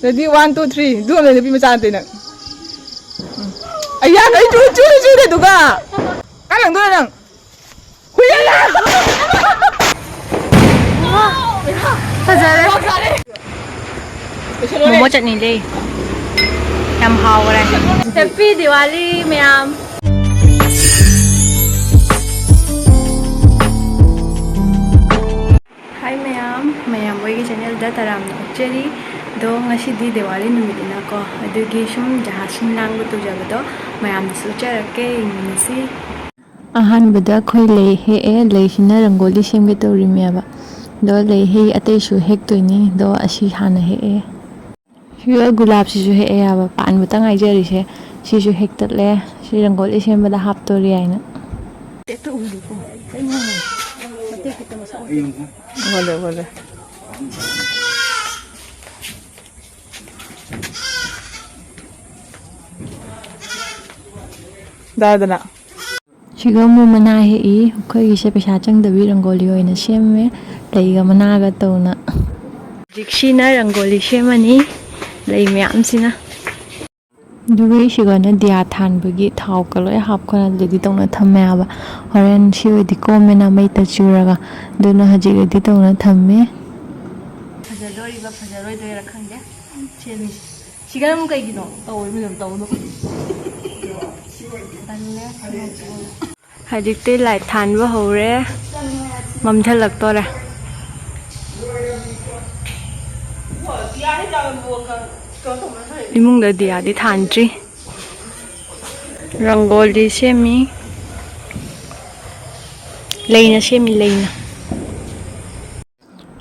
ready 1 2 3 do le bi ma cha te na aya kai chu de du ka ka lang do nang hui la fazare momo chutney le yam haw re happy diwali ma'am hi ma'am woi channel da taram actually do ngasi di diwali numit na ko adugi sum jaha sinang bu jabado ma'am su charake inisi ahanbada khoi lei he e leisina rangoli semge to rimeba do lei he atei su hek toini do asi hana he e siya gulab si su he e aba pan butang ai jeri se si su hek tatle si rangoli sembada hap to ri aina te ulu ko te kita masa boleh da Sigamu mana he I khoi se pesa chang da bi rangoli oina semme leiga mana ga tona jiksina rangoli semani lei myam sina dugi sigana dia than bagi thau ka loi hap khona ledi tongna thamme aba horen si odi komena mai ta churaga duna haji ledi tongna thamme fajalori ba fajaloi doi rakhangde chemi sigamu kai gino tawoi mi dam tawno Hajikte lại than va hầu re mầm thân lật to ra imung da dia di than tri rangoli semi leina semi leina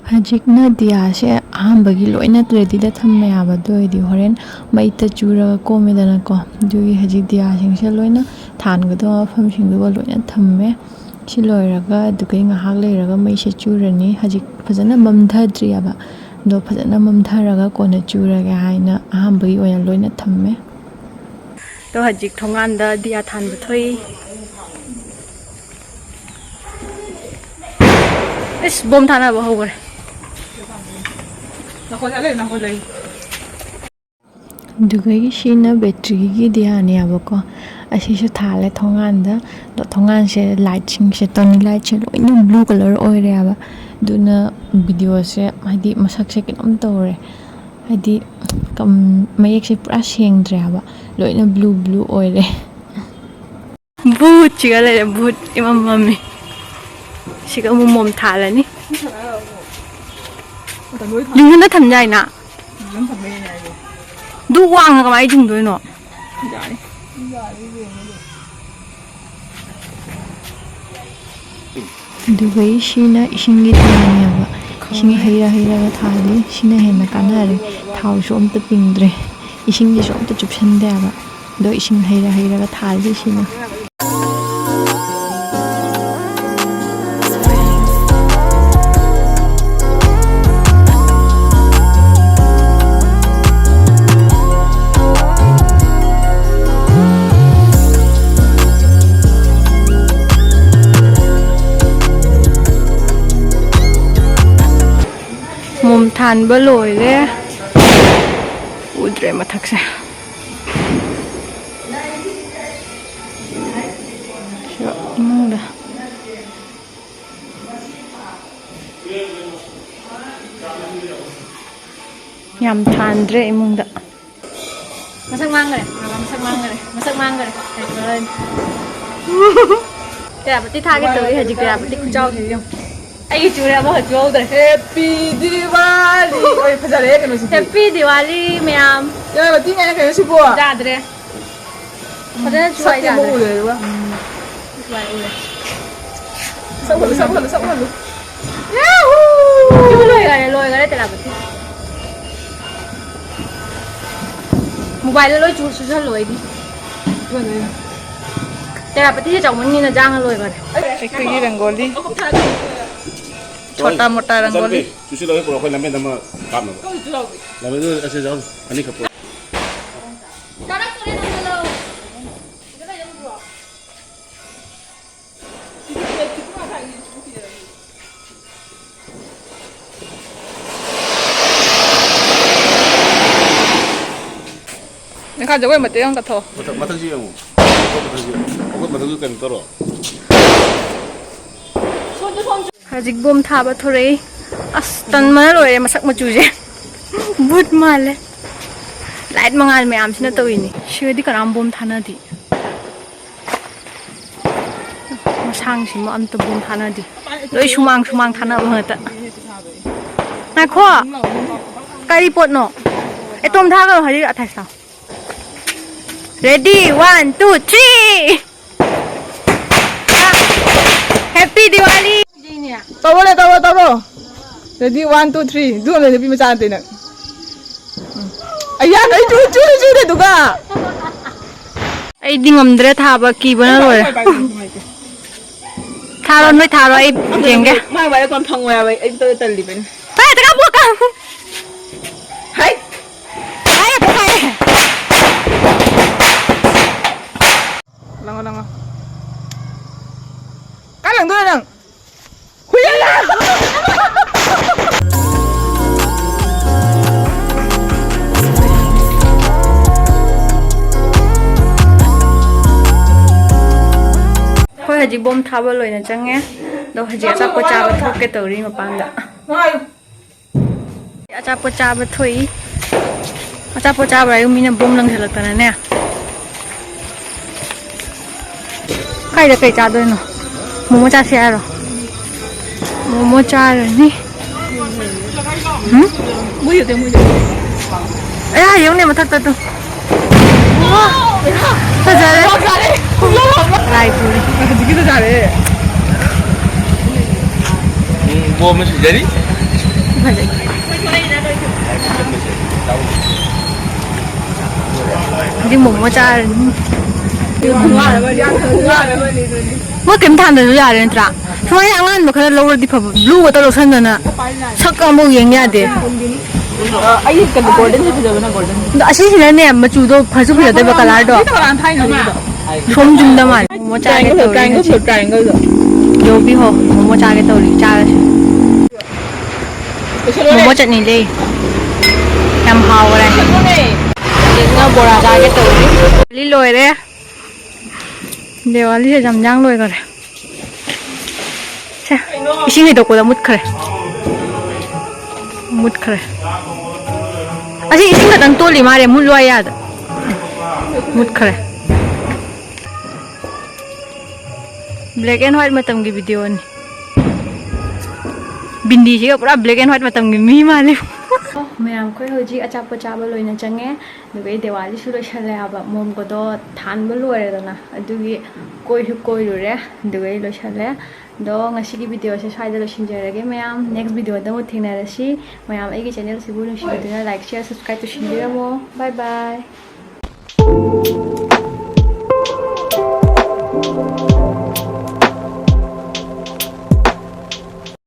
Hajikna dia se ahambagi loina ready da thamme aba doi di horen mai ta chura ko me dana ko dui hajik dia sing se loina than ga do pham sing do loina thamme si loiraga dukai nga hak leiraga mai se churani hajik phajana mamtha tri aba do phajana mamtha raga ko na churaga haina ahambagi oina loina thamme to hajik thongan da dia than bu thoi is bom thana ba ho gore Dugai sina battery gi dia ni abako asi se thale thongan da do thongan se light sing se toni light se loina blue color oi re aba duna video se hadi masak se kinom tore hadi kam mayek se pura seng dre aba loina blue oi re boot chiga le boot imam mami siga mom thala ni Yung na tham jai na. Du wang ka mai chung doi no. Dubai sina isingi tani aba. Isingi heira ga thali sina hena kanare thau so amta pingdre. Isingi so amta chupsande aba. Do ising heira ga thali sina. Mom than ba loi le udre mathak se sho imung da yam than dre imung da masak mang gare masak mang gare ya pati tha ke toi haji ya pati khujau thi yong ai chura ba chau da happy diwali oi phajare ke no si happy diwali ma'am ya ba ti ngai ke si bo ja dre phajare chuai ja mo le wa chuai ule sab halu yahoo loi ga te la ba ti mobile loi chu su loi di te la ba ti chau mun ni na jang loi ga ek ki rangoli छोटा मोटा रंगोली चुसी लगे पुरो कोई लंबे दम काम न लंबे तो ऐसे जाओ अनि कपो डायरेक्ट करे न लो इधर आ जाओ 내가 저거에 맞대 형 같아. 마탕 지금 마탕 지금 떨어. Hajik bom thaba thore. Astan mana loye masak macuje. But male. Light mangal me am sina to ini. Shudi karam bom thana di. Masang si mo am to bom thana di. Loi sumang thana ba ta. Na kho. Kari pot no. E tom tha ga hari athai sa. Ready 1 2 3. Happy Diwali. 떠보. 레디 1, 2, 3. 누가 내 비면 짜한테는. 아야, 너 줄에 누가? Ay di ngamdre thaba ki bana loi. Tharo noi tharo ai jenge. 막 말해 건 방어야 왜 또 떨리면. Pa taka buka. 하이. Ay buka. 랑어. 깔랑 너랑. huyala. Khoi haji bom thaba loi na change. Do haji acha ko cha ba thok ke tori ma panda. Acha po cha ba thoi. Acha po cha ba yu mina bom lang thalak ta na ne. Kai da kai cha doi no. Momo cha se aro. Momo cha rồi ni. 무효 돼. 야, 형님 맡았다 또. 우와. 잘해. 라이브. 니기도 잘해. 뭐 하면 진짜니? đi mùng mua cha 공화를 말이야. 뭐 김탄도 잘해 들아 정말 양은 뭐 그래 로를 디퍼 루가 떨어 선잖아 잠깐 뭐 얘기해야 돼 아이 그 골든 해주잖아 골든. 근데 아시시네 마주도 벌써 그려대 봐 칼라도 안 타이는 거. 좀 준다 말 뭐 짜게 또 까인 거. 여기 호 뭐 짜게 또 우리 짜게 뭐 chutney đi làm hào rồi những bò ra cái tủ đi lồi đấy đều đi làm nhang lồi rồi 자 이신이 덕고다 못 그래 못 그래 아직 이신가 단 돌리 말에 못 와야 못 그래 black and white matang gi video ni bindi ji pura black and white matang gi mi ma le ma'am कोई होजी अचापो चाबा लोइना चंगे दुगे दिवाली सुलो छले हाबा मोम को दो थान बो लोरे दना अदुगी कोई रुरे दुगे लो छले दो ngasi gi video se saida lo sinjarage ma'am next video da mo thinarasi ma'am एगी channel sibu no share like share subscribe to shindiramo bye bye